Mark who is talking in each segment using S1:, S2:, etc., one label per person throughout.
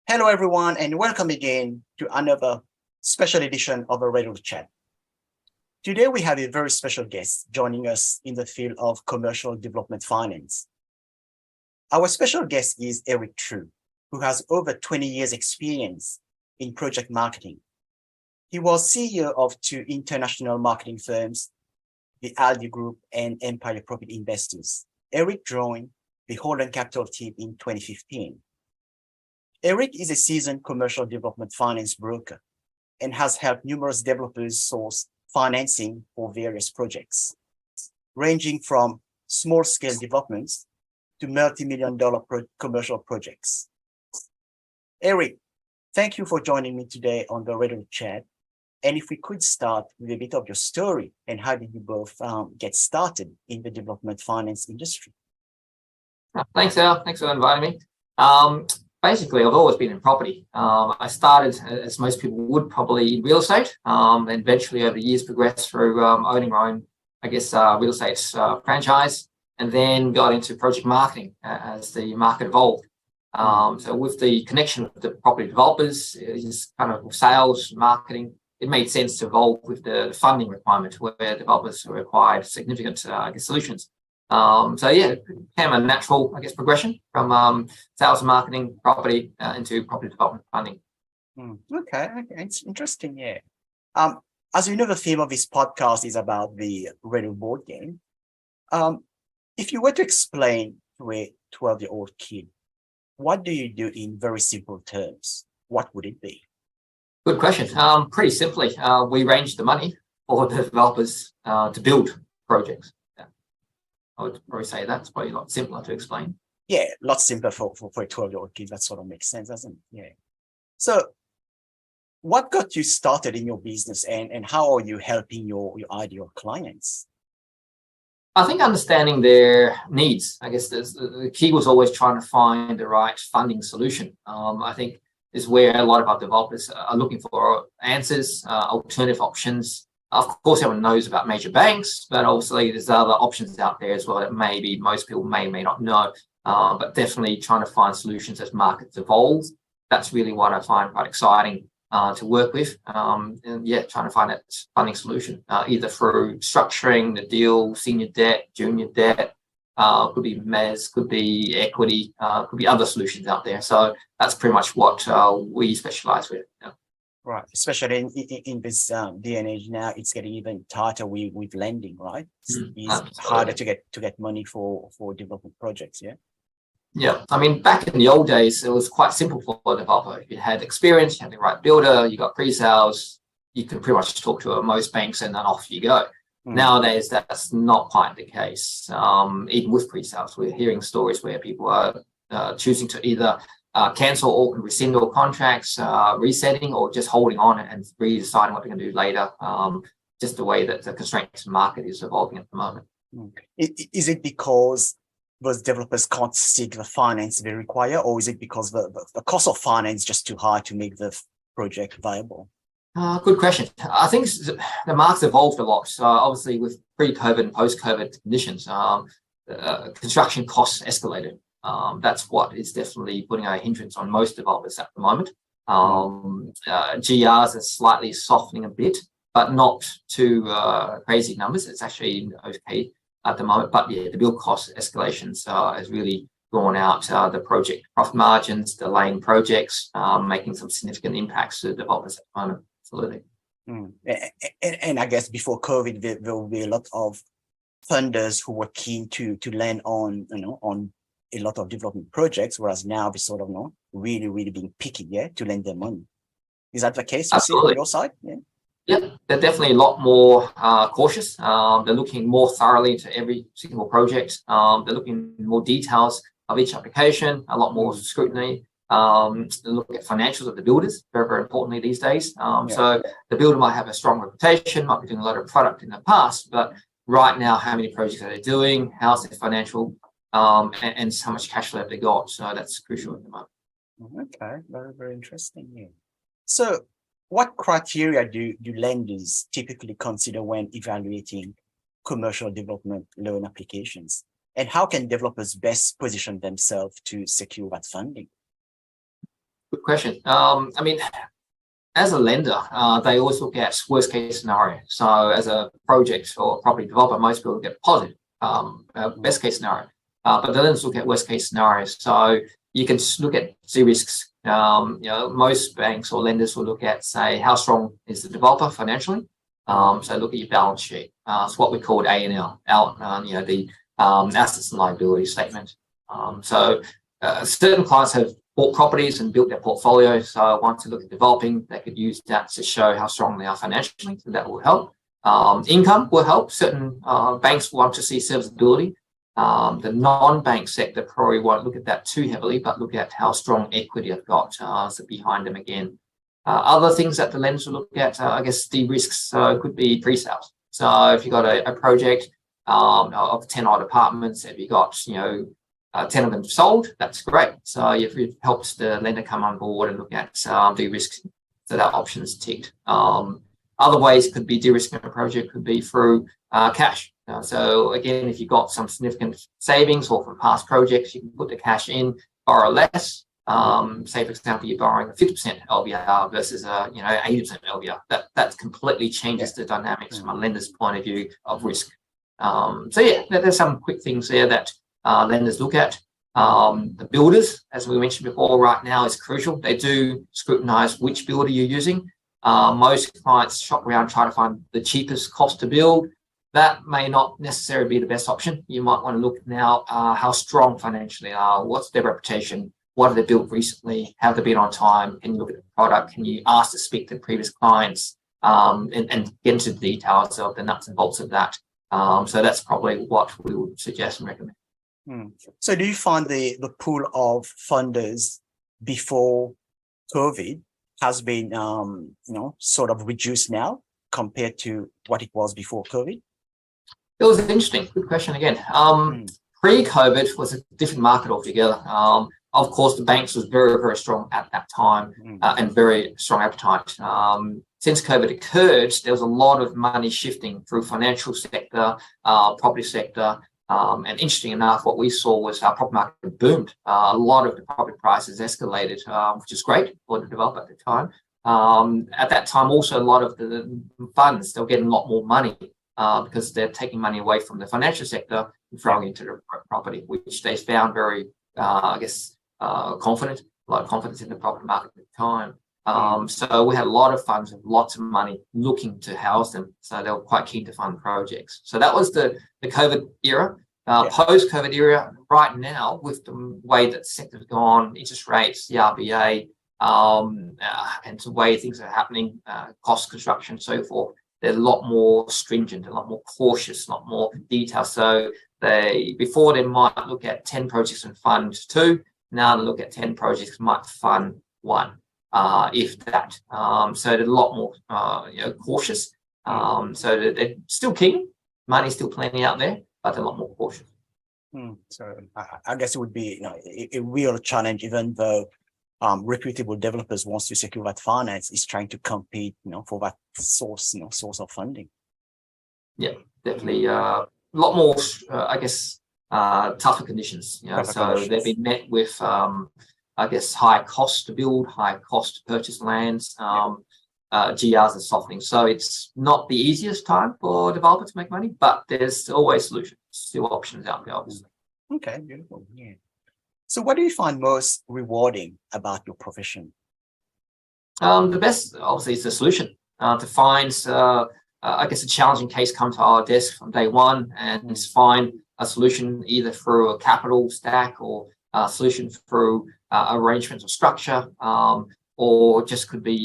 S1: Hello, everyone, and welcome again to another special edition of a Radio Chat. Today, we have a very special guest joining us in the field of commercial development finance. Our special guest is Eric Trieu, who has over 20 years experience in project marketing. He was CEO of two international marketing firms, the Aldi Group and Empire Property Investors. Eric joined the Holland Capital team in 2015. Eric is a seasoned commercial development finance broker and has helped numerous developers source financing for various projects, ranging from small-scale developments to multi-million-dollar commercial projects. Eric, thank you for joining me today on the Radio Chat. And if we could start with a bit of your story and how did you both get started in the development finance industry?
S2: Thanks, Al. Thanks for inviting me. Basically, I've always been in property. I started, as most people would, probably in real estate, and eventually over the years progressed through owning my own, real estate franchise, and then got into project marketing as the market evolved. So with the connection with the property developers, just kind of sales, marketing, it made sense to evolve with the funding requirement where developers required significant, solutions. It became a natural, progression from sales and marketing, property into property development funding.
S1: Okay, it's interesting, yeah. As you know, the theme of this podcast is about the radio board game. If you were to explain to a 12-year-old kid, what do you do in very simple terms? What would it be?
S2: Good question. Pretty simply, we arrange the money for the developers to build projects. I would probably say that's probably a lot simpler to explain.
S1: Yeah, a lot simpler for a 12-year-old kid. That sort of makes sense, doesn't it? Yeah. So what got you started in your business and how are you helping your ideal clients?
S2: I think understanding their needs. I guess the key was always trying to find the right funding solution. I think is where a lot of our developers are looking for answers, alternative options. Of course, everyone knows about major banks, but obviously there's other options out there as well that maybe most people may not know. But definitely trying to find solutions as markets evolve. That's really what I find quite exciting to work with. Trying to find that funding solution, either through structuring the deal, senior debt, junior debt, could be mezz, could be equity, could be other solutions out there. So that's pretty much what we specialize with. Yeah.
S1: Right, especially in this day and age now, it's getting even tighter with lending, right? It's harder to get money for development projects, yeah?
S2: Yeah, I mean, back in the old days, it was quite simple for a developer. If you had experience, you had the right builder, you got pre-sales, you can pretty much talk to most banks and then off you go. Nowadays, that's not quite the case. Even with pre-sales, we're hearing stories where people are choosing to either cancel or rescind all contracts, resetting, or just holding on and redeciding what they're going to do later. Just the way that the constraints market is evolving at the moment.
S1: Is it because those developers can't seek the finance they require, or is it because the cost of finance is just too high to make the project viable?
S2: Good question. I think the market's evolved a lot. So obviously with pre-COVID and post-COVID conditions, construction costs escalated. That's what is definitely putting a hindrance on most developers at the moment. GRs are slightly softening a bit, but not too crazy numbers. It's actually okay at the moment. But yeah, the build cost escalations has really drawn out the project profit margins, delaying projects, making some significant impacts to developers at the moment. Absolutely.
S1: And I guess before COVID, there will be a lot of funders who were keen to lend on a lot of development projects, whereas now they're sort of really being picky, to lend their money. Is that the case you see on your side?
S2: Yeah, they're definitely a lot more cautious. They're looking more thoroughly into every single project. They're looking in more details of each application, a lot more scrutiny. Look at financials of the builders, very, very importantly these days. So the builder might have a strong reputation, might be doing a lot of product in the past, but right now, how many projects are they doing? How's their financial and how much cash flow have they got? So that's crucial at the moment.
S1: Okay, very, very interesting. Yeah. So what criteria do lenders typically consider when evaluating commercial development loan applications? And how can developers best position themselves to secure that funding?
S2: Good question. I mean, as a lender, they always look at worst case scenario. So as a project or a property developer, most people look at positive, best case scenario. But the lenders look at worst case scenarios. So you can look at risks. Most banks or lenders will look at, say, how strong is the developer financially. So look at your balance sheet. It's what we call A&L, the assets and liability statement. Certain clients have bought properties and built their portfolio. So once they look at developing, they could use that to show how strong they are financially. So that will help. Income will help. Certain banks want to see serviceability. The non-bank sector probably won't look at that too heavily, but look at how strong equity they've got behind them again. Other things that the lenders will look at, I guess, de-risks could be pre-sales. So if you've got a project of 10 odd apartments, if you got 10 of them sold, that's great. So you've helped the lender come on board and look at de-risks, so that option is ticked. Other ways could be de-risking a project could be through cash. So again, if you've got some significant savings or from past projects, you can put the cash in, borrow less. Say, for example, you're borrowing a 50% LVR versus 80% LVR. That completely changes the dynamics from a lender's point of view of risk. There's some quick things there that lenders look at. The builders, as we mentioned before, right now is crucial. They do scrutinize which builder you're using. Most clients shop around trying to find the cheapest cost to build. That may not necessarily be the best option. You might want to look now how strong financially are, what's their reputation, what have they built recently, have they been on time, can you look at the product, can you ask to speak to previous clients and get into the details of the nuts and bolts of that. So that's probably what we would suggest and recommend.
S1: So do you find the pool of funders before COVID has been sort of reduced now compared to what it was before COVID?
S2: It was interesting. Good question again. Pre-COVID was a different market altogether. Of course, the banks was very, very strong at that time and very strong appetite. Since COVID occurred, there was a lot of money shifting through financial sector, property sector. And interesting enough, what we saw was our property market boomed. A lot of the property prices escalated, which is great for the developer at the time. At that time, also a lot of the funds, they were getting a lot more money because they're taking money away from the financial sector and throwing into the property, which they found very, confident, a lot of confidence in the property market at the time. So we had a lot of funds with lots of money looking to house them. So they were quite keen to fund projects. So that was the COVID era. Post-COVID era, right now, with the way that the sector's gone, interest rates, the RBA, and the way things are happening, cost construction, so forth, they're a lot more stringent, a lot more cautious, a lot more detailed. So before they might look at 10 projects and fund 2, now they look at 10 projects, might fund 1, if that. So they're a lot more cautious. So they're still keen, money's still plenty out there, but they're a lot more cautious.
S1: So I guess it would be a real challenge, even though reputable developers wants to secure that finance, is trying to compete for that source of funding. Yeah,
S2: definitely a lot more tougher conditions. They've been met with high cost to build, high cost to purchase lands. GRs are softening, so it's not the easiest time for developers to make money, but there's always solutions, still options out there, obviously.
S1: Okay, beautiful. Yeah. So what do you find most rewarding about your profession?
S2: The best, obviously, is the solution. To find, a challenging case come to our desk from day one and find a solution either through a capital stack or a solution through arrangements or structure, or just could be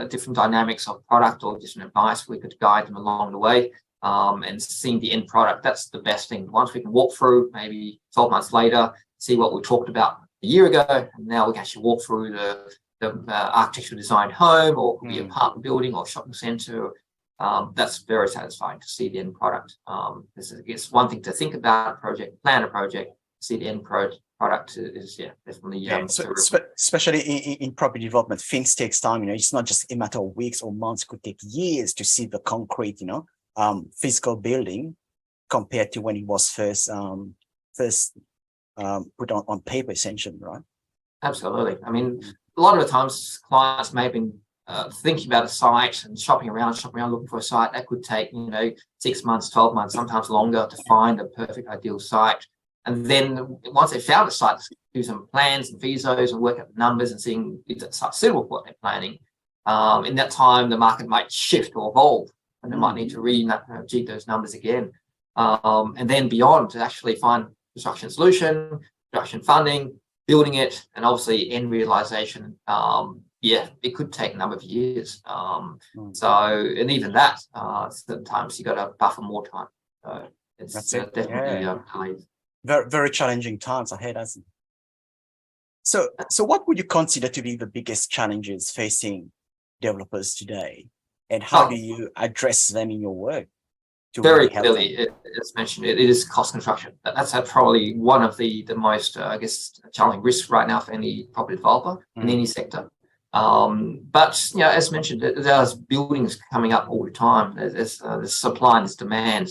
S2: different dynamics of product or just an advice. We could guide them along the way. And seeing the end product, that's the best thing. Once we can walk through, maybe 12 months later, see what we talked about a year ago, and now we can actually walk through the architectural design home or the apartment building or shopping centre. That's very satisfying to see the end product. It's one thing to think about a project, plan a project, see the end product is definitely.
S1: Especially in property development, things takes time. It's not just a matter of weeks or months. It could take years to see the concrete, physical building compared to when it was first put on paper, essentially, right?
S2: Absolutely. I mean, a lot of the times clients may have been thinking about a site and shopping around, looking for a site that could take, 6 months, 12 months, sometimes longer to find a perfect ideal site. And then once they found a site, do some plans and visos and work out the numbers and seeing if that site's suitable for what they're planning. In that time, the market might shift or evolve, and they might need to rejig those numbers again. And then beyond to actually find construction solution, construction funding, building it, and obviously end realization. It could take a number of years. And even that, sometimes you got to buffer more time. So it's definitely delayed.
S1: Very, very challenging times ahead, hasn't it? So what would you consider to be the biggest challenges facing developers today, and how do you address them in your work?
S2: Very clearly, as mentioned, it is cost construction. That's probably one of the most, challenging risks right now for any property developer in any sector. But as mentioned, there's buildings coming up all the time. There's supply and there's demand.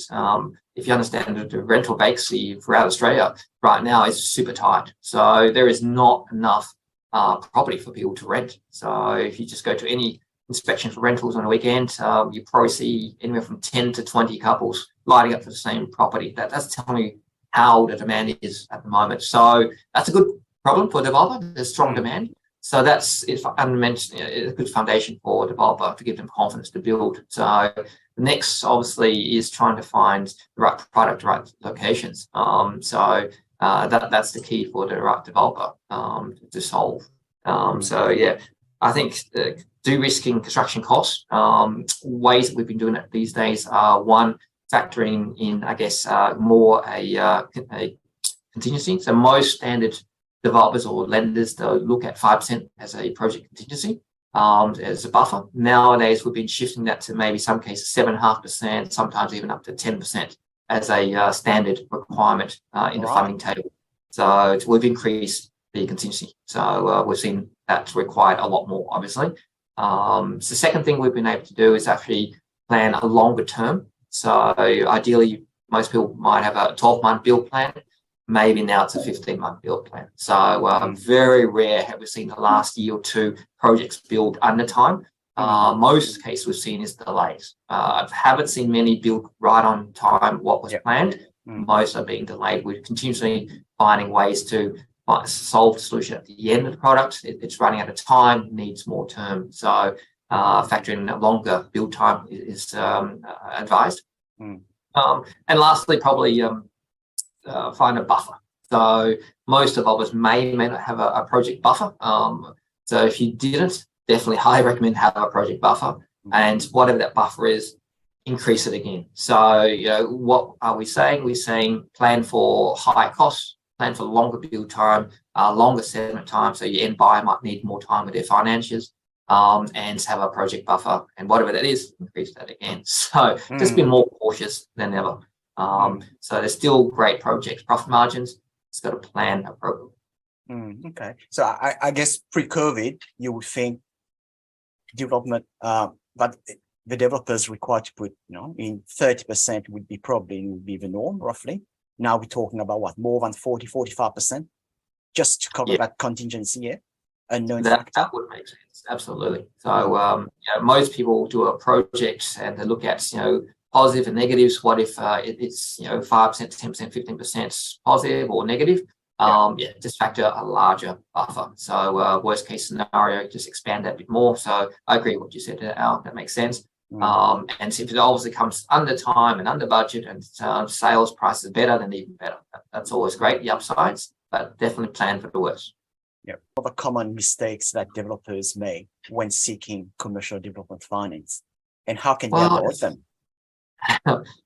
S2: If you understand the rental vacancy throughout Australia right now is super tight. So there is not enough property for people to rent. So if you just go to any inspection for rentals on a weekend, you probably see anywhere from 10 to 20 couples lining up for the same property. That's telling you how the demand is at the moment. So that's a good problem for a developer. There's strong demand. So that's a good foundation for a developer to give them confidence to build. So the next, obviously, is trying to find the right product, the right locations. That's the key for the right developer to solve. I think de-risking construction costs, ways that we've been doing it these days are one, factoring in, more a contingency. So most standard developers or lenders, they'll look at 5% as a project contingency as a buffer. Nowadays, we've been shifting that to maybe some cases 7.5%, sometimes even up to 10% as a standard requirement in the funding table. So we've increased the contingency. So we've seen that's required a lot more, obviously. So the second thing we've been able to do is actually plan a longer term. So ideally, most people might have a 12-month build plan. Maybe now it's a 15-month build plan. So very rare have we seen the last year or two projects build under time. Most cases we've seen is delays. I haven't seen many build right on time what was planned. Most are being delayed. We're continuously finding ways to solve the solution at the end of the product. It's running out of time, needs more term. So factoring a longer build time is advised. And lastly, probably find a buffer. So most developers may not have a project buffer. So if you didn't, definitely highly recommend have a project buffer. And whatever that buffer is, increase it again. So, what are we saying? We're saying plan for high costs, plan for longer build time, longer settlement time. So your end buyer might need more time with their financiers, and have a project buffer. And whatever that is, increase that again. So just be more cautious than ever. So there's still great projects, profit margins. It's got to plan appropriately.
S1: Okay. So I guess pre-COVID, you would think development, but the developers required to put, in 30% would be the norm, roughly. Now we're talking about what, more than 45% just to cover that contingency, unknown factor.
S2: That would make sense, absolutely. So most people do a project and they look at, positive and negatives. What if it's 5%, 10%, 15% positive or negative? Just factor a larger buffer. So worst case scenario, just expand that a bit more. So I agree with what you said, Al. That makes sense. And if it obviously comes under time and under budget and sales price is better, then even better. That's always great, the upsides, but definitely plan for the worst.
S1: What are the common mistakes that developers make when seeking commercial development finance, and how can they avoid them?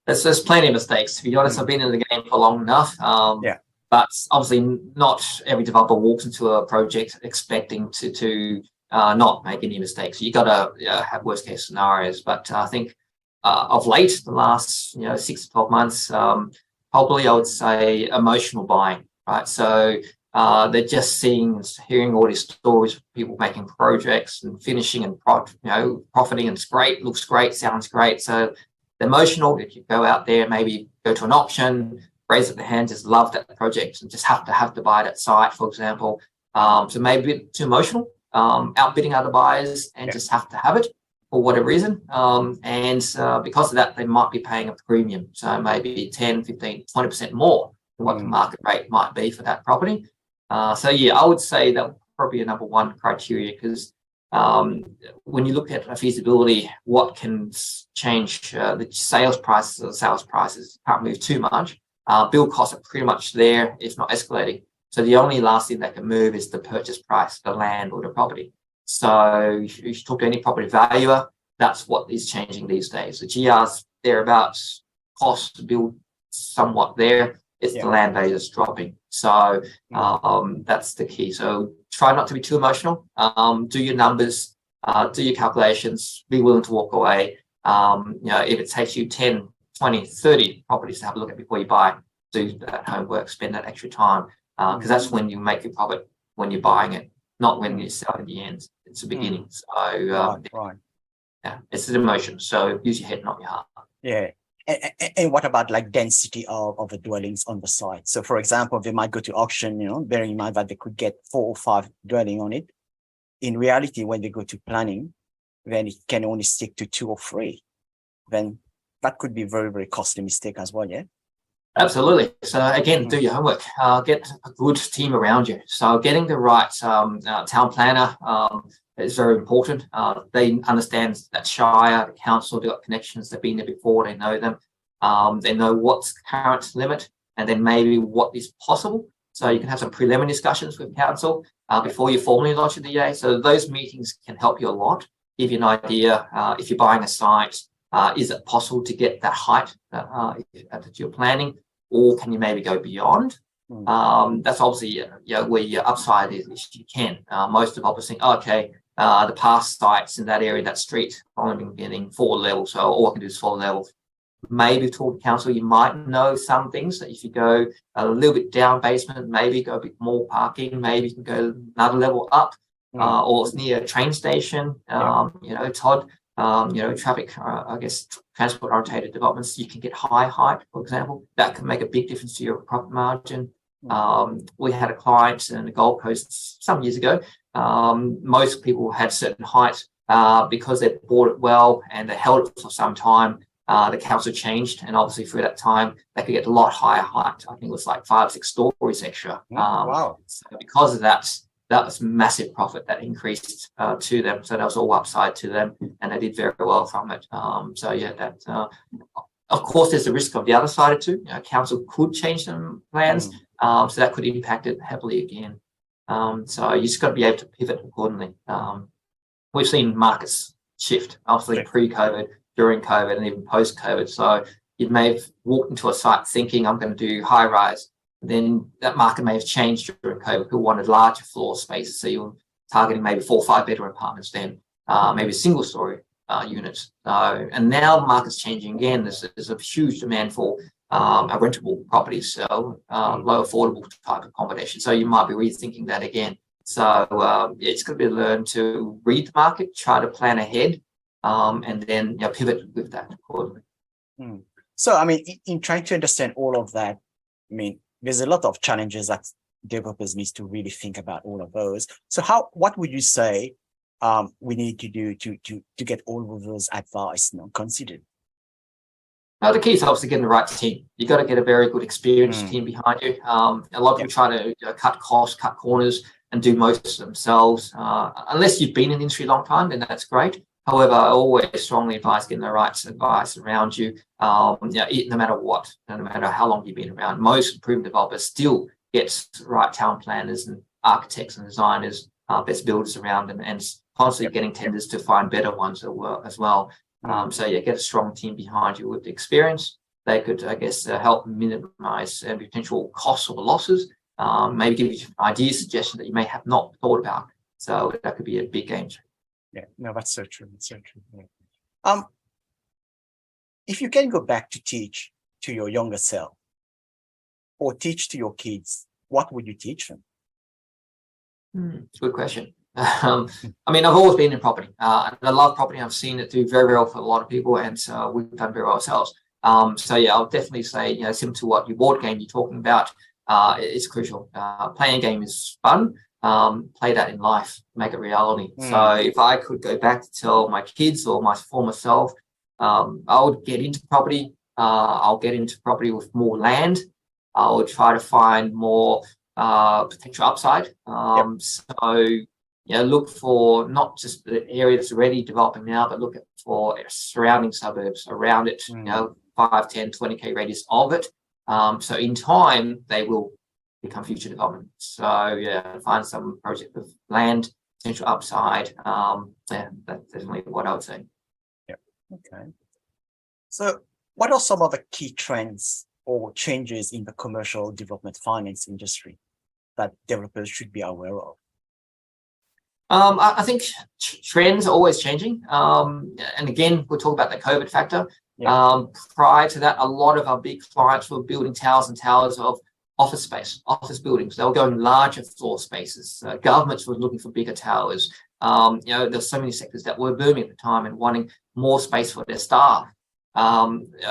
S2: There's plenty of mistakes. To be honest, I've been in the game for long enough. But obviously, not every developer walks into a project expecting to not make any mistakes. You got to have worst case scenarios. But I think of late, the last 6 to 12 months, probably I would say emotional buying. Right, so they're just hearing all these stories of people making projects and finishing and profiting, and it's great, looks great, sounds great. So the emotional, if you go out there, maybe go to an auction, raise up the hand, just love that project and just have to buy that site, for example. So maybe a bit too emotional. outbidding other buyers and just have to have it for whatever reason. Because of that, they might be paying a premium. So maybe 10, 15, 20% more than what the market rate might be for that property. So yeah, I would say that would probably be a number one criteria, because when you look at a feasibility, what can change the sales prices? Or the sales prices can't move too much. Build costs are pretty much there, if not escalating. So the only last thing that can move is the purchase price, the land or the property. So if you talk to any property valuer, that's what is changing these days. The GR's thereabouts, cost to build somewhat there. It's the land value that's dropping. So that's the key. So try not to be too emotional. Do your numbers, do your calculations, be willing to walk away. If it takes you 10, 20, 30 properties to have a look at before you buy, do that homework, spend that extra time, because that's when you make your profit, when you're buying it, not when you sell at the end. It's the beginning. So yeah, it's an emotion. So use your head, not your heart.
S1: Yeah. And what about like density of the dwellings on the site? So for example, they might go to auction, bearing in mind that they could get 4 or 5 dwelling on it. In reality, when they go to planning, then it can only stick to 2 or 3. Then that could be very, very costly mistake as well, yeah?
S2: Absolutely. So again, do your homework. Get a good team around you. So getting the right town planner is very important. They understand that shire, the council, they've got connections, they've been there before, they know them. They know what's the current limit and then maybe what is possible. So you can have some preliminary discussions with council before you formally launch a DA. So those meetings can help you a lot. Give you an idea if you're buying a site, is it possible to get that height that you're planning, or can you maybe go beyond? That's obviously where your upside is if you can. Most developers think, the past sites in that area, that street, I've only been getting 4 levels, so all I can do is 4 levels. Maybe talk to council, you might know some things that if you go a little bit down basement, maybe go a bit more parking, maybe you can go another level up, or it's near a train station, Todd. Traffic, transport orientated developments, you can get high height, for example. That can make a big difference to your profit margin. We had a client in the Gold Coast some years ago. Most people had certain height because they bought it well and they held it for some time. The council changed, and obviously through that time, they could get a lot higher height. I think it was like 5 or 6 stories extra.
S1: Wow.
S2: So because of that, that was massive profit that increased to them. So that was all upside to them, and they did very well from it. Of course, there's the risk of the other side too. Council could change some plans, so that could impact it heavily again. So you just got to be able to pivot accordingly. We've seen markets shift, obviously pre-COVID, during COVID, and even post-COVID. So you may have walked into a site thinking, I'm going to do high rise. Then that market may have changed during COVID. People wanted larger floor spaces, so you're targeting maybe 4 or 5 bedroom apartments then, maybe single story units. And now the market's changing again. There's a huge demand for rentable properties, so low affordable type accommodation. So you might be rethinking that again. So it's going to be learn to read the market, try to plan ahead, and then pivot with that accordingly.
S1: So, I mean, in trying to understand all of that, I mean, there's a lot of challenges that developers need to really think about all of those. So what would you say we need to do to get all of those advice considered?
S2: The key is obviously getting the right team. You got to get a very good experienced team behind you. A lot of people try to cut costs, cut corners, and do most themselves. Unless you've been in the industry a long time, then that's great. However, I always strongly advise getting the right advice around you, no matter what, no matter how long you've been around. Most proven developers still get the right town planners and architects and designers, best builders around them, and constantly getting tenders to find better ones as well. Get a strong team behind you with the experience. They could, help minimize any potential costs or losses, maybe give you ideas, suggestions that you may have not thought about. So that could be a big game changer.
S1: Yeah, no, that's so true. That's so true. Yeah. If you can go back to teach to your younger self or teach to your kids, what would you teach them?
S2: Good question. I mean, I've always been in property. And I love property. I've seen it do very, very well for a lot of people, and so we've done very well ourselves. I'll definitely say, similar to what your board game you're talking about, it's crucial. Playing a game is fun. play that in life, make it reality. So if I could go back to tell my kids or my former self, I would get into property. I'll get into property with more land. I would try to find more potential upside. So look for not just the area that's already developing now, but look for surrounding suburbs around it, 5, 10, 20K radius of it. So in time, they will become future development. So find some project with land, potential upside. That's definitely what I would say.
S1: Yeah. Okay. So what are some of the key trends or changes in the commercial development finance industry that developers should be aware of?
S2: I think trends are always changing. And again, we'll talk about the COVID factor. Prior to that, a lot of our big clients were building towers and towers of office space, office buildings. They were going larger floor spaces. Governments were looking for bigger towers. There's so many sectors that were booming at the time and wanting more space for their staff.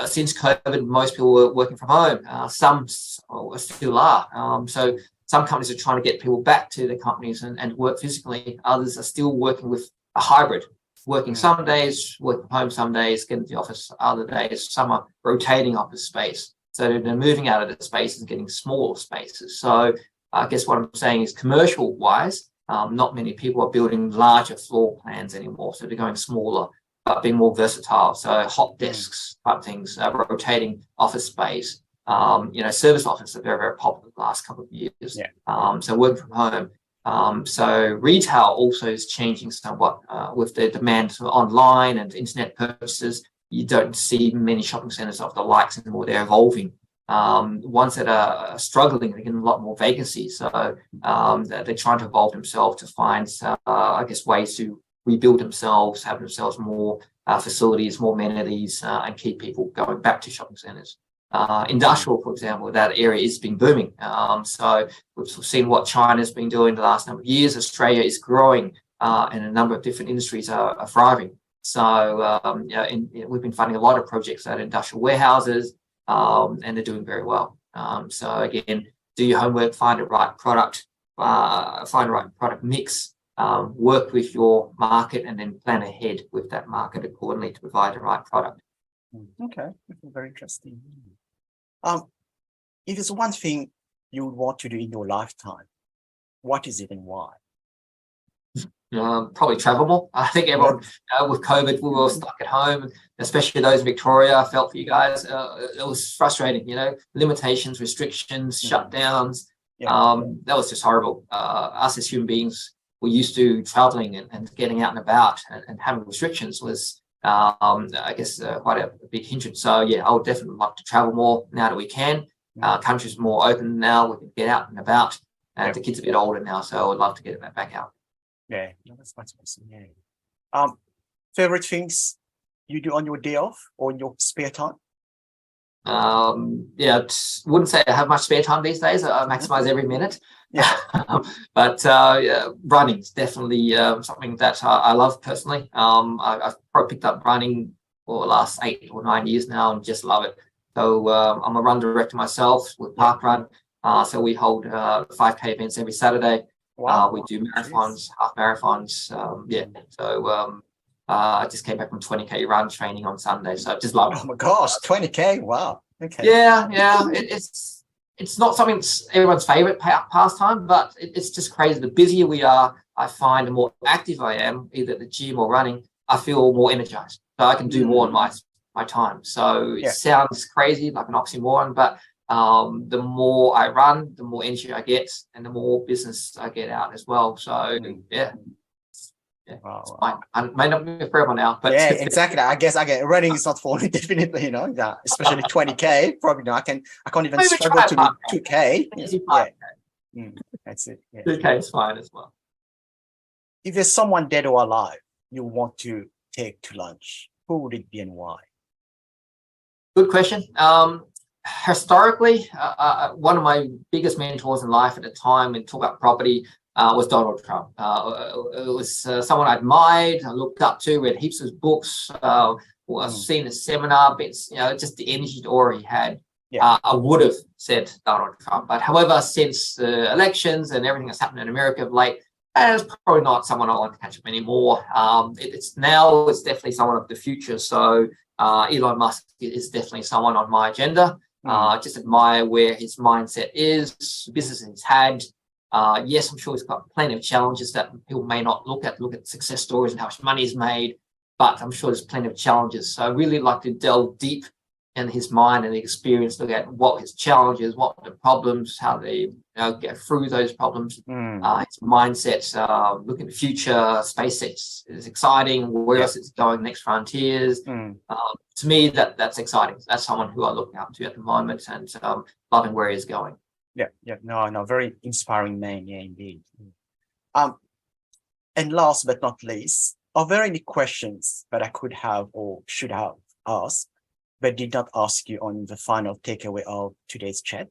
S2: Since COVID, most people were working from home. Some still are. So some companies are trying to get people back to their companies and work physically. Others are still working with a hybrid, working some days, work from home some days, get into the office other days. Some are rotating office space. So they're moving out of the spaces and getting smaller spaces. So I guess what I'm saying is commercial-wise, not many people are building larger floor plans anymore. So they're going smaller, but being more versatile. So hot desks type things, rotating office space. Service offices are very, very popular the last couple of years. So working from home. So retail also is changing somewhat with the demand for online and internet purchases. You don't see many shopping centres of the likes anymore. They're evolving. Ones that are struggling, they're getting a lot more vacancies. So they're trying to evolve themselves to find, ways to rebuild themselves, have themselves more facilities, more amenities, and keep people going back to shopping centres. Industrial, for example, that area has been booming. So we've seen what China's been doing the last number of years. Australia is growing, and a number of different industries are thriving. So we've been funding a lot of projects at industrial warehouses, and they're doing very well. So again, do your homework, find the right product, find the right product mix, work with your market, and then plan ahead with that market accordingly to provide the right product.
S1: Okay, very interesting. If there's one thing you would want to do in your lifetime, what is it and why?
S2: Probably travel more. I think everyone, with COVID, we were all stuck at home, especially those in Victoria. I felt for you guys, it was frustrating, limitations, restrictions, shutdowns. That was just horrible. Us as human beings, we're used to traveling and getting out and about, and having restrictions was, quite a big hindrance. So, I would definitely like to travel more now that we can. Country's more open now. We can get out and about. And the kids are a bit older now, so I would love to get that back out.
S1: Yeah, that's awesome. Favorite things you do on your day off or in your spare time?
S2: Wouldn't say I have much spare time these days. I maximize every minute. But running is definitely something that I love personally. I've probably picked up running for the last 8 or 9 years now and just love it. So I'm a run director myself with Park Run. So we hold 5K events every Saturday. We do marathons, half marathons. So I just came back from 20K run training on Sunday. So I just love it.
S1: Oh my gosh, 20K. Wow. Okay.
S2: It's not something that's everyone's favorite pastime, but it's just crazy. The busier we are, I find, the more active I am, either at the gym or running, I feel more energized. So I can do more in my time. So it sounds crazy, like an oxymoron, but the more I run, the more energy I get, and the more business I get out as well. So
S1: Wow.
S2: I may not be for everyone now, but
S1: exactly. I guess running is not for me, definitely. Especially 20K. Probably I can't even struggle to do 2K. That's it.
S2: 2K is fine as well.
S1: If there's someone dead or alive you want to take to lunch, who would it be and why?
S2: Good question. Historically, one of my biggest mentors in life at the time, and talk about property, was Donald Trump. It was someone I admired, I looked up to, read heaps of books, I've seen his seminar bits, just the energy aura he had. I would have said Donald Trump. But however, since the elections and everything that's happened in America of late, it's probably not someone I want to catch up anymore. It's definitely someone of the future. So Elon Musk is definitely someone on my agenda. Just admire where his mindset is, business he's had. Yes, I'm sure he's got plenty of challenges that people may not look at success stories and how much money he's made, but I'm sure there's plenty of challenges. So I really like to delve deep in his mind and the experience, look at what his challenges, what the problems, how they get through those problems. His mindset, look at the future. SpaceX is exciting. Where else it's going, next frontiers. To me, that's exciting. That's someone who I look up to at the moment, and loving where he's going.
S1: No, very inspiring man, indeed. And last but not least, are there any questions that I could have or should have asked, but did not ask you on the final takeaway of today's chat?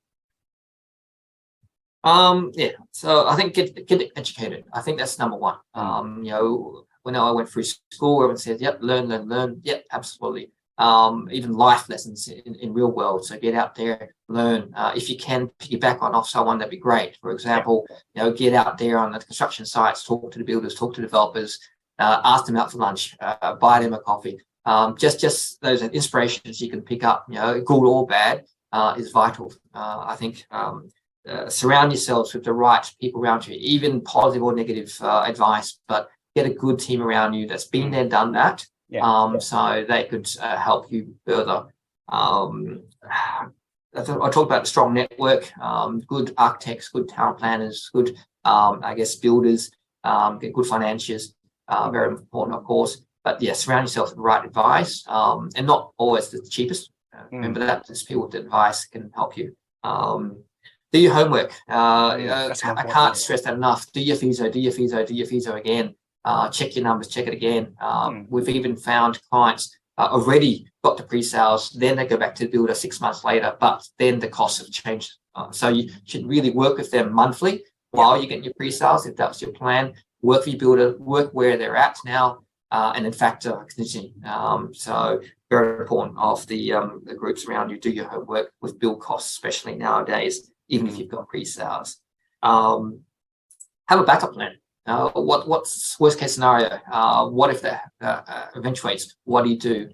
S2: So I think get educated. I think that's number one. When I went through school, everyone said, "Yep, learn." Yep, absolutely. Even life lessons in real world. So get out there, learn. If you can piggyback off someone, that'd be great. For example, get out there on the construction sites, talk to the builders, talk to developers, ask them out for lunch, buy them a coffee. Just those inspirations you can pick up, good or bad, is vital. I think surround yourselves with the right people around you, even positive or negative advice, but get a good team around you that's been there, done that. So they could help you further. I talked about the strong network, good architects, good town planners, good, builders, get good financiers, very important, of course. But surround yourself with the right advice, and not always the cheapest. Remember that there's people with advice can help you. Do your homework. I can't stress that enough. Do your FISO again. Check your numbers, check it again. We've even found clients already got to pre-sales, then they go back to the builder 6 months later, but then the costs have changed. So you should really work with them monthly while you're getting your pre-sales, if that's your plan. Work for your builder, work where they're at now, and in fact, continue. So very important of the groups around you. Do your homework with build costs, especially nowadays, even if you've got pre-sales. Have a backup plan. What's worst case scenario? What if that eventuates? What do?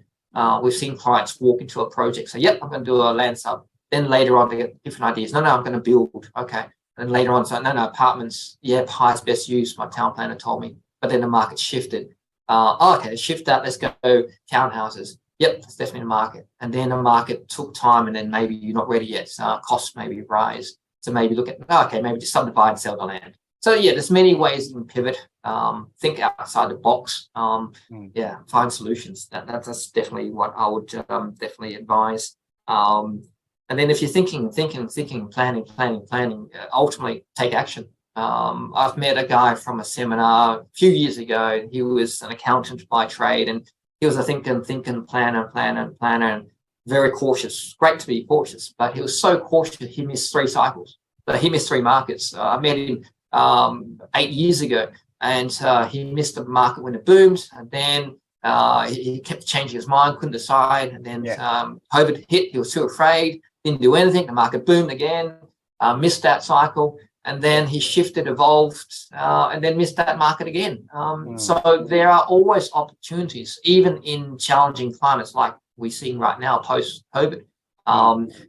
S2: We've seen clients walk into a project, say, "Yep, I'm going to do a land sub." Then later on, they get different ideas. No, I'm going to build. Okay. And later on, so no, apartments. Yeah, highest best use. My town planner told me. But then the market shifted. Okay, shift that. Let's go townhouses. Yep, it's definitely the market. And then the market took time, and then maybe you're not ready yet. So costs maybe rise. So maybe look at maybe just subdivide and sell the land. So there's many ways you can pivot. Think outside the box. Find solutions. That's definitely what I would definitely advise. And then if you're thinking, planning, ultimately take action. I've met a guy from a seminar a few years ago. He was an accountant by trade, and he was a thinking, planner, and very cautious. Great to be cautious, but he was so cautious he missed 3 cycles. But he missed 3 markets. I met him 8 years ago, and he missed the market when it boomed, and then he kept changing his mind, couldn't decide, and then COVID hit. He was too afraid, didn't do anything. The market boomed again, missed that cycle, and then he shifted, evolved, and then missed that market again. So there are always opportunities, even in challenging climates like we're seeing right now post COVID.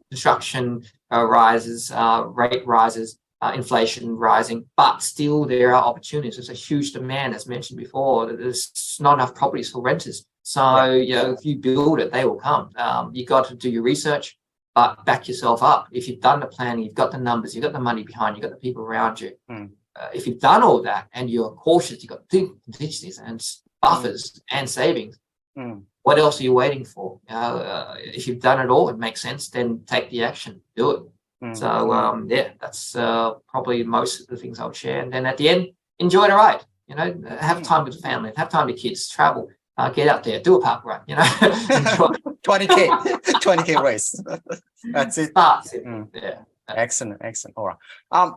S2: Construction rises, rate rises, inflation rising, but still there are opportunities. There's a huge demand, as mentioned before. There's not enough properties for renters. So if you build it, they will come. You got to do your research, but back yourself up. If you've done the planning, you've got the numbers, you've got the money behind you, you've got the people around you. If you've done all that and you're cautious, you've got contingencies and buffers and savings. What else are you waiting for? If you've done it all, it makes sense, then take the action, do it. So that's probably most of the things I would share. And then at the end, enjoy the ride. Have time with the family, have time with kids, travel, get out there, do a park run. Enjoy.
S1: 20K race. That's it. Excellent. All right.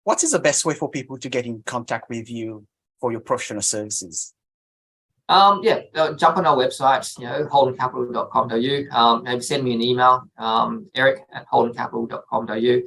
S1: What is the best way for people to get in contact with you for your professional services?
S2: Jump on our website, holdencapital.com.au. Maybe send me an email, eric@holdencapital.com.au.